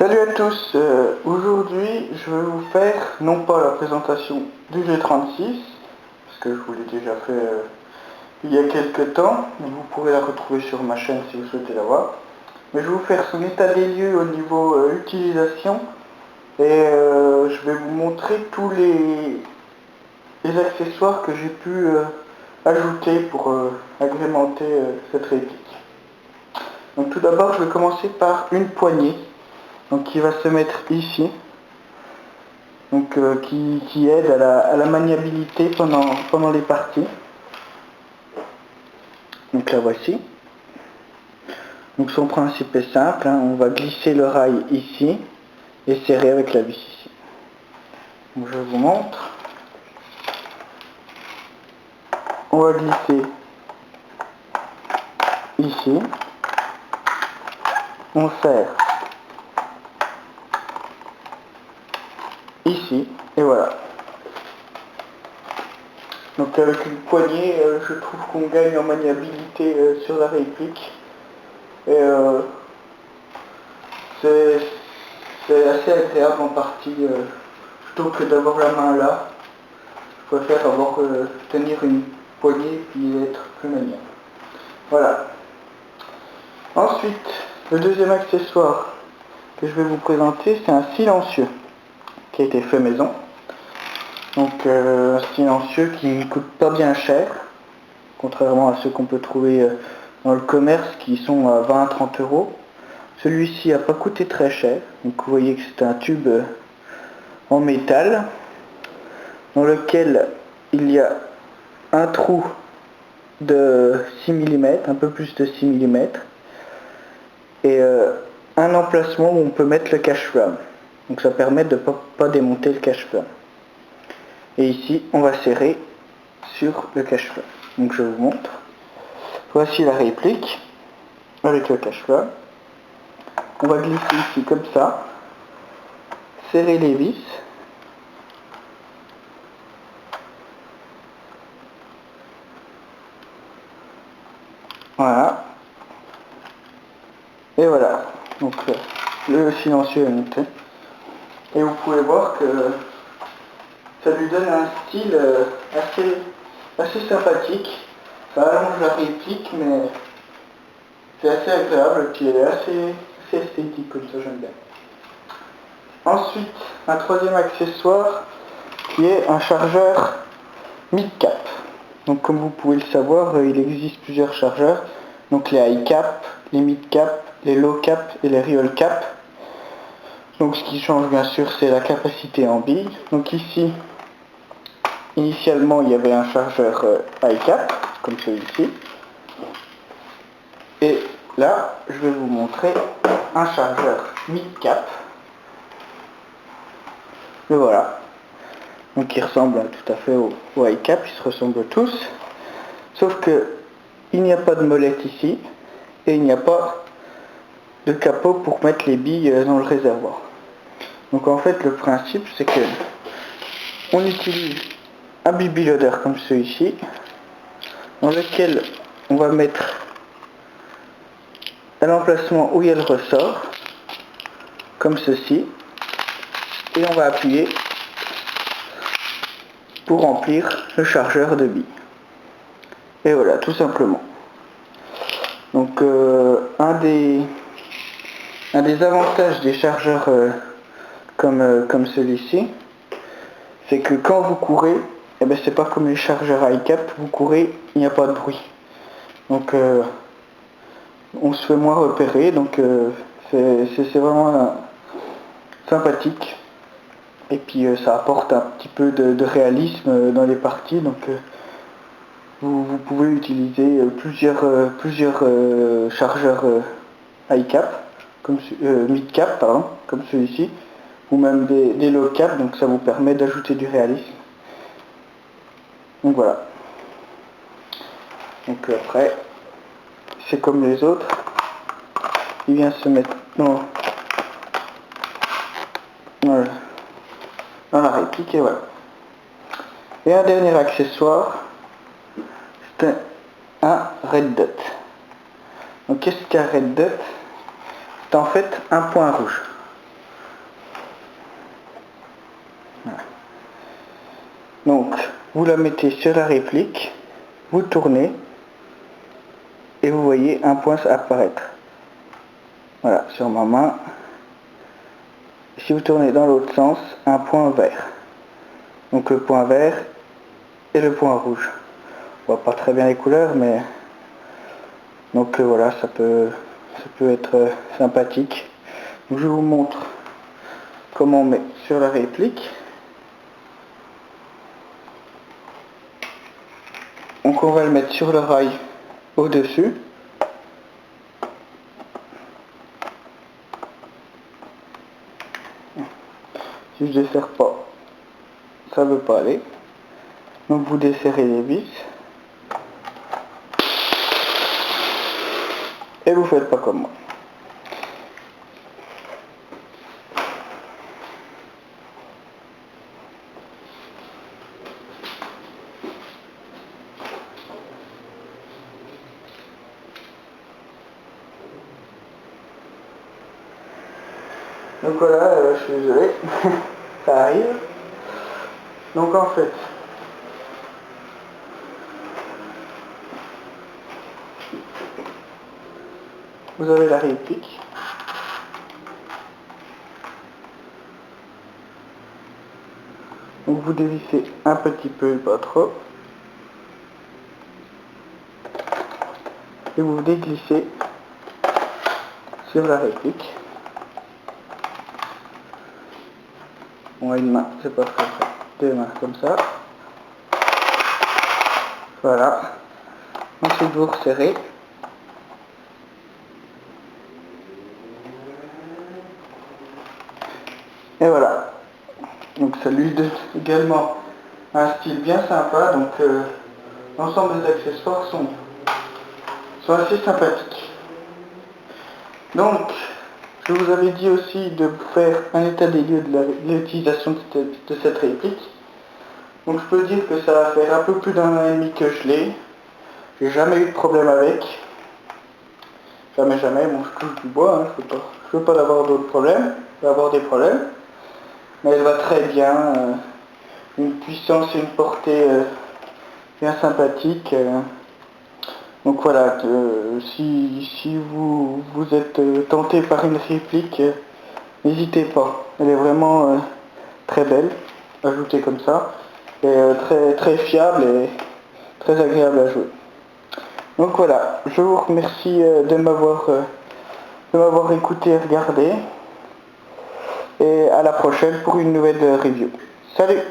Salut à tous, aujourd'hui je vais vous faire non pas la présentation du G36, parce que je vous l'ai déjà fait il y a quelques temps, vous pourrez la retrouver sur ma chaîne si vous souhaitez la voir, mais je vais vous faire son état des lieux au niveau utilisation, et je vais vous montrer tous les accessoires que j'ai pu ajouter pour agrémenter cette réplique. Donc tout d'abord je vais commencer par une poignée. Donc qui va se mettre ici, donc qui aide à la maniabilité pendant les parties. Donc la voici. Donc son principe est simple, hein, on va glisser le rail ici et serrer avec la vis ici. Donc je vous montre. On va glisser ici, on serre ici et voilà. Donc avec une poignée, je trouve qu'on gagne en maniabilité sur la réplique. Et c'est assez agréable en partie, plutôt que d'avoir la main là. Je préfère tenir une poignée et être plus maniable. Voilà. Ensuite, le deuxième accessoire que je vais vous présenter, c'est un silencieux qui a été fait maison. Donc un silencieux qui ne coûte pas bien cher, contrairement à ceux qu'on peut trouver dans le commerce qui sont à 20-30 €. Celui-ci n'a pas coûté très cher, donc vous voyez que c'est un tube en métal dans lequel il y a un trou de 6 mm, un peu plus de 6 mm, et un emplacement où on peut mettre le cache-flamme. Donc ça permet de ne pas démonter le cache-flamme. Et ici, on va serrer sur le cache-flamme. Donc je vous montre. Voici la réplique avec le cache-flamme. On va glisser ici comme ça, serrer les vis. Voilà. Et voilà. Donc le silencieux est monté. Et vous pouvez voir que ça lui donne un style assez sympathique. Ça allonge la réplique, mais c'est assez agréable, et puis elle est assez esthétique comme ça, j'aime bien. Ensuite, un troisième accessoire qui est un chargeur mid-cap. Donc comme vous pouvez le savoir, il existe plusieurs chargeurs. Donc les high cap, les mid-cap, les low cap et les real cap. Donc ce qui change bien sûr, c'est la capacité en billes. Donc ici, initialement il y avait un chargeur high cap, comme celui-ci. Et là, je vais vous montrer un chargeur mid-cap. Le voilà. Donc il ressemble tout à fait au high cap, ils se ressemblent tous. Sauf que il n'y a pas de molette ici et il n'y a pas de capot pour mettre les billes dans le réservoir. Donc en fait le principe c'est que on utilise un BB loader comme celui-ci dans lequel on va mettre à l'emplacement où il y a le ressort comme ceci et on va appuyer pour remplir le chargeur de billes. Et voilà, tout simplement. Donc un des avantages des chargeurs comme celui-ci, c'est que quand vous courez, eh ben, c'est pas comme les chargeurs high cap, vous courez, il n'y a pas de bruit. Donc on se fait moins repérer, donc c'est vraiment sympathique. Et puis ça apporte un petit peu de réalisme dans les parties, donc vous pouvez utiliser plusieurs chargeurs high cap, mid cap, pardon, comme celui-ci, ou même des low cap, donc ça vous permet d'ajouter du réalisme. Donc voilà. Donc après, c'est comme les autres, il vient se mettre dans la réplique et voilà. Et un dernier accessoire, c'est un red dot. Donc qu'est-ce qu'un red dot? C'est en fait un point rouge. vous la mettez sur la réplique, vous tournez et vous voyez un point apparaître. Voilà, sur ma main. Si vous tournez dans l'autre sens, un point vert. Donc le point vert et le point rouge. On voit pas très bien les couleurs, mais donc voilà, ça peut être sympathique. Donc, je vous montre comment on met sur la réplique. Donc on va le mettre sur le rail au-dessus. Si je ne desserre pas, ça ne veut pas aller. Donc vous desserrez les vis. Et vous faites pas comme moi. Donc voilà, je suis désolé, ça arrive. Donc en fait, vous avez la réplique. Donc vous dévissez un petit peu, pas trop. Et vous déglissez sur la réplique. Bon, une main, c'est pas très près. Deux mains comme ça. Voilà. Ensuite vous resserrez. Et voilà. Donc ça lui donne également un style bien sympa. Donc l'ensemble des accessoires sont assez sympathiques. Donc je vous avais dit aussi de faire un état des lieux de l'utilisation de cette réplique. Donc je peux dire que ça va faire un peu plus d'un an et demi que je l'ai. J'ai jamais eu de problème avec. Jamais, bon je touche du bois, hein, je veux pas avoir d'autres problèmes. Je vais avoir des problèmes. Mais elle va très bien. Une puissance et une portée bien sympathique. Donc voilà, si vous êtes tenté par une réplique, n'hésitez pas. Elle est vraiment très belle, ajoutée comme ça, et très fiable et très agréable à jouer. Donc voilà, je vous remercie de m'avoir écouté et regardé, et à la prochaine pour une nouvelle review. Salut!